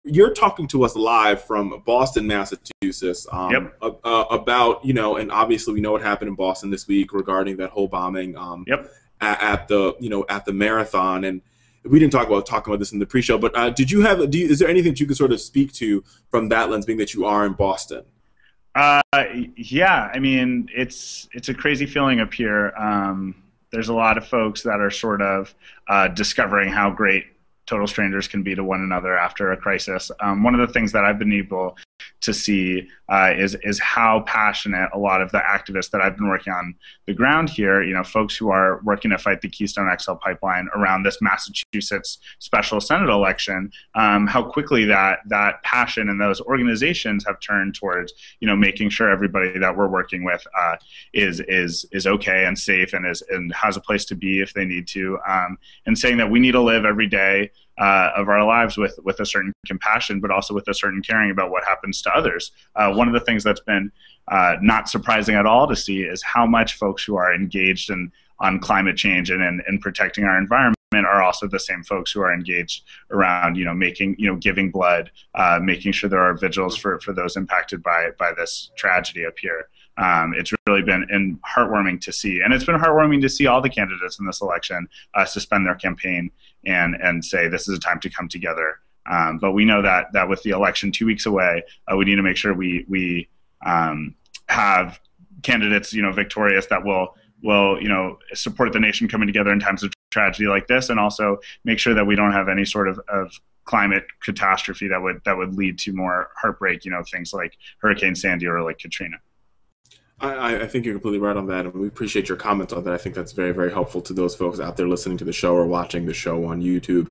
you're talking to us live from Boston, Massachusetts, Yep. about, and obviously we know what happened in Boston this week regarding that whole bombing Yep. at the marathon. And we didn't talk about this in the pre-show, but is there anything that you could sort of speak to from that lens, being that you are in Boston? Yeah, I mean, it's a crazy feeling up here. There's a lot of folks that are sort of discovering how great total strangers can be to one another after a crisis. One of the things that I've been able to see is how passionate a lot of the activists that I've been working on the ground here, folks who are working to fight the Keystone XL pipeline around this Massachusetts special Senate election, how quickly that passion and those organizations have turned towards, making sure everybody that we're working with is okay and safe and has a place to be if they need to, and saying that we need to live every day of our lives with a certain compassion, but also with a certain caring about what happens to others. One of the things that's been not surprising at all to see is how much folks who are engaged on climate change and in protecting our environment are also the same folks who are engaged around, giving blood, making sure there are vigils for those impacted by this tragedy up here. It's really been heartwarming to see, and it's been heartwarming to see all the candidates in this election suspend their campaign and say this is a time to come together. But we know that with the election 2 weeks away, we need to make sure we have candidates, victorious that will support the nation coming together in times of tragedy like this, and also make sure that we don't have any sort of climate catastrophe that would lead to more heartbreak, things like Hurricane Sandy or like Katrina. I think you're completely right on that, and we appreciate your comments on that. I think that's very, very helpful to those folks out there listening to the show or watching the show on YouTube.